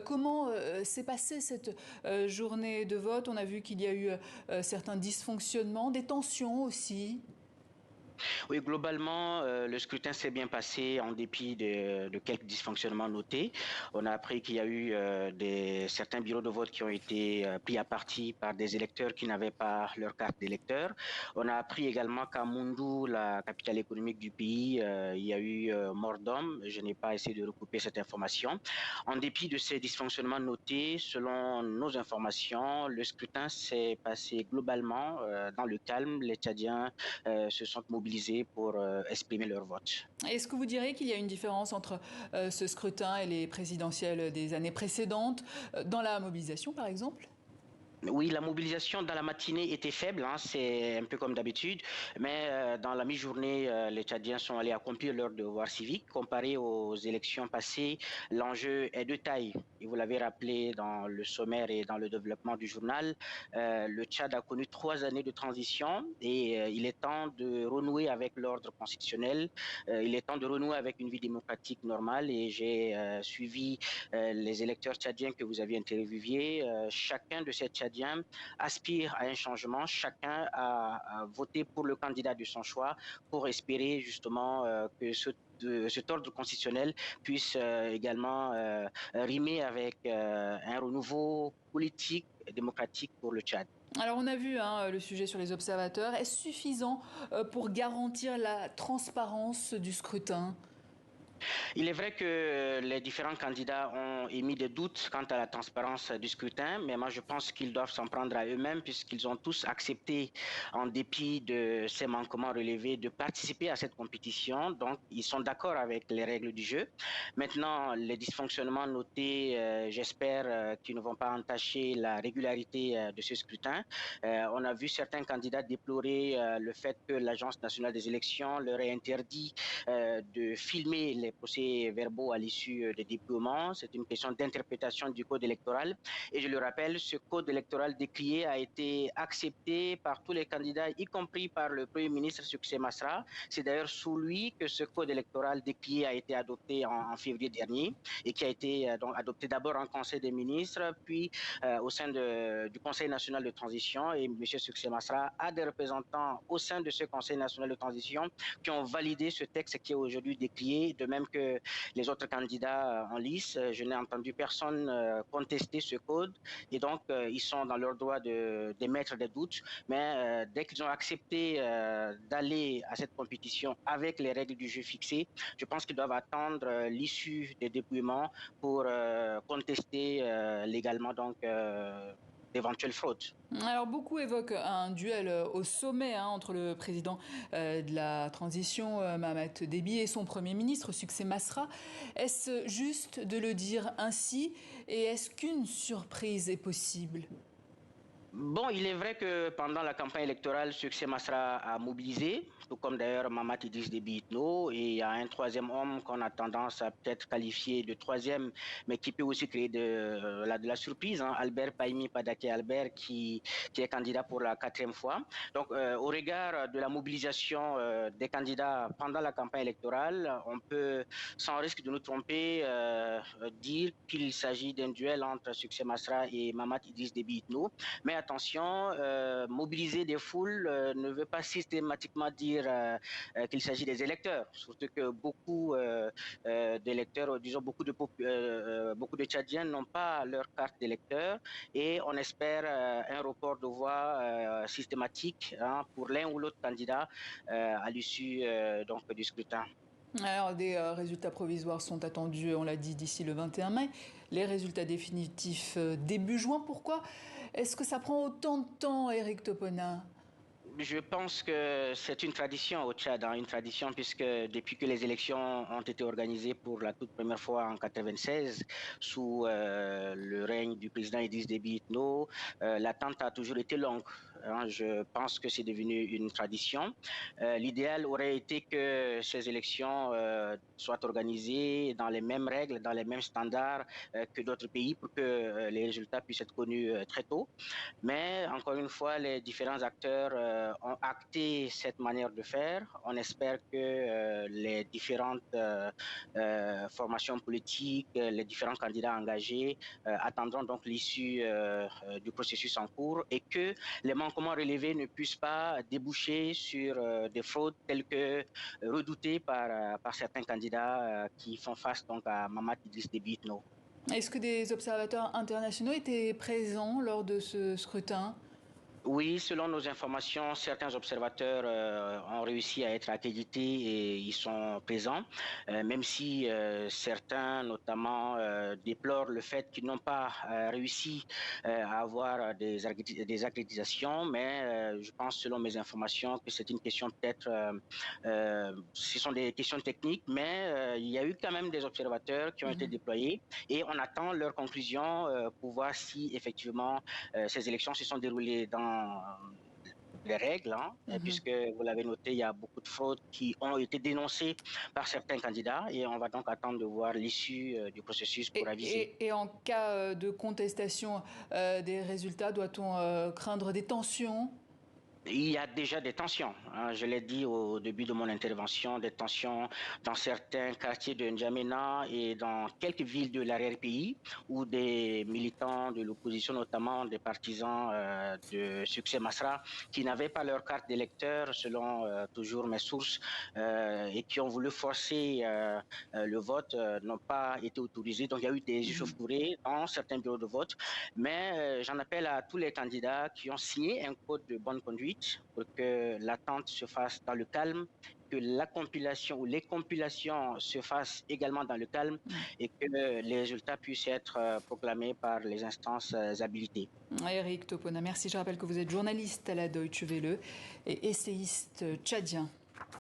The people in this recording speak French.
Comment s'est passée cette journée de vote? On a vu qu'il y a eu certains dysfonctionnements, des tensions aussi. Oui, globalement, le scrutin s'est bien passé en dépit de quelques dysfonctionnements notés. On a appris qu'il y a eu certains bureaux de vote qui ont été pris à partie par des électeurs qui n'avaient pas leur carte d'électeur. On a appris également qu'à Moundou, la capitale économique du pays, il y a eu mort d'homme. Je n'ai pas essayé de recouper cette information. En dépit de ces dysfonctionnements notés, selon nos informations, le scrutin s'est passé globalement dans le calme. Les Tchadiens se sont mobilisés pour exprimer leur vote. Est-ce que vous diriez qu'il y a une différence entre ce scrutin et les présidentielles des années précédentes, dans la mobilisation par exemple? Oui, la mobilisation dans la matinée était faible, hein, c'est un peu comme d'habitude, mais dans la mi-journée, les Tchadiens sont allés accomplir leur devoir civique. Comparé aux élections passées, l'enjeu est de taille. Et vous l'avez rappelé dans le sommaire et dans le développement du journal, le Tchad a connu 3 années de transition et il est temps de renouer avec l'ordre constitutionnel, il est temps de renouer avec une vie démocratique normale et j'ai suivi les électeurs tchadiens que vous aviez interviewés. Chacun de ces Tchadiens aspire à un changement, chacun a voté pour le candidat de son choix pour espérer justement que cet ordre constitutionnel puisse également rimer avec un renouveau politique et démocratique pour le Tchad. Alors on a vu le sujet sur les observateurs. Est-ce suffisant pour garantir la transparence du scrutin? Il est vrai que les différents candidats ont émis des doutes quant à la transparence du scrutin, mais moi je pense qu'ils doivent s'en prendre à eux-mêmes puisqu'ils ont tous accepté, en dépit de ces manquements relevés, de participer à cette compétition. Donc ils sont d'accord avec les règles du jeu. Maintenant, les dysfonctionnements notés, j'espère qu'ils ne vont pas entacher la régularité de ce scrutin. On a vu certains candidats déplorer le fait que l'Agence nationale des élections leur ait interdit de filmer les procès-verbaux à l'issue des déploiements. C'est une question d'interprétation du code électoral. Et je le rappelle, ce code électoral décrié a été accepté par tous les candidats, y compris par le Premier ministre Succès Masra. C'est d'ailleurs sous lui que ce code électoral décrié a été adopté en février dernier et qui a été donc adopté d'abord en Conseil des ministres, puis au sein du Conseil national de transition. Et M. Succès Masra a des représentants au sein de ce Conseil national de transition qui ont validé ce texte qui est aujourd'hui décrié, de même que les autres candidats en lice. Je n'ai entendu personne contester ce code et donc ils sont dans leur droit d'émettre des doutes. Mais dès qu'ils ont accepté d'aller à cette compétition avec les règles du jeu fixées, je pense qu'ils doivent attendre l'issue des dépouillements pour contester légalement donc d'éventuelles fraudes. Alors beaucoup évoquent un duel au sommet entre le président de la transition, Mahamat Déby, et son Premier ministre, Succès Masra. Est-ce juste de le dire ainsi et est-ce qu'une surprise est possible? Bon, il est vrai que pendant la campagne électorale, Succès Masra a mobilisé, tout comme d'ailleurs Mamat Idriss Déby Itno, et il y a un troisième homme qu'on a tendance à peut-être qualifier de troisième, mais qui peut aussi créer de la surprise, hein, Albert Paimi Padaké Albert, qui est candidat pour la 4e fois. Donc, au regard de la mobilisation des candidats pendant la campagne électorale, on peut, sans risque de nous tromper, dire qu'il s'agit d'un duel entre Succès Masra et Mamat Idriss Déby Itno. Mais attention, mobiliser des foules ne veut pas systématiquement dire qu'il s'agit des électeurs, surtout que beaucoup d'électeurs, disons beaucoup de Tchadiens n'ont pas leur carte d'électeur et on espère un report de voix systématique, hein, pour l'un ou l'autre candidat à l'issue donc du scrutin. Alors, des résultats provisoires sont attendus, on l'a dit, d'ici le 21 mai. Les résultats définitifs début juin. Pourquoi est-ce que ça prend autant de temps, Éric Topona? Je pense que c'est une tradition au Tchad, hein, une tradition puisque depuis que les élections ont été organisées pour la toute première fois en 96 sous le règne du président Idriss Déby Itno, l'attente a toujours été longue. hein. Je pense que c'est devenu une tradition. L'idéal aurait été que ces élections soient organisées dans les mêmes règles, dans les mêmes standards que d'autres pays pour que les résultats puissent être connus très tôt. Mais encore une fois, les différents acteurs ont acté cette manière de faire. On espère que les différentes formations politiques, les différents candidats engagés attendront donc l'issue du processus en cours et que les manquements relevés ne puissent pas déboucher sur des fraudes telles que redoutées par certains candidats qui font face donc à Mahamat Idriss Déby Itno. Est-ce que des observateurs internationaux étaient présents lors de ce scrutin? Oui, selon nos informations, certains observateurs ont réussi à être accrédités et ils sont présents, même si certains, notamment, déplorent le fait qu'ils n'ont pas réussi à avoir des accréditations. Mais je pense, selon mes informations, que c'est une question peut-être, ce sont des questions techniques, mais il y a eu quand même des observateurs qui ont été déployés et on attend leurs conclusions pour voir si effectivement ces élections se sont déroulées dans les règles, hein, puisque vous l'avez noté, il y a beaucoup de fraudes qui ont été dénoncées par certains candidats et on va donc attendre de voir l'issue du processus pour aviser. Et en cas de contestation des résultats, doit-on craindre des tensions? Il y a déjà des tensions, hein. Je l'ai dit au début de mon intervention, des tensions dans certains quartiers de N'Djamena et dans quelques villes de l'arrière-pays où des militants de l'opposition, notamment des partisans de Succès Masra, qui n'avaient pas leur carte d'électeur, selon toujours mes sources, et qui ont voulu forcer le vote, n'ont pas été autorisés. Donc il y a eu des échauffourées dans certains bureaux de vote. Mais j'en appelle à tous les candidats qui ont signé un code de bonne conduite pour que l'attente se fasse dans le calme, que la compilation ou les compilations se fassent également dans le calme et que les résultats puissent être proclamés par les instances habilitées. Eric Topona, merci. Je rappelle que vous êtes journaliste à la Deutsche Welle et essayiste tchadien.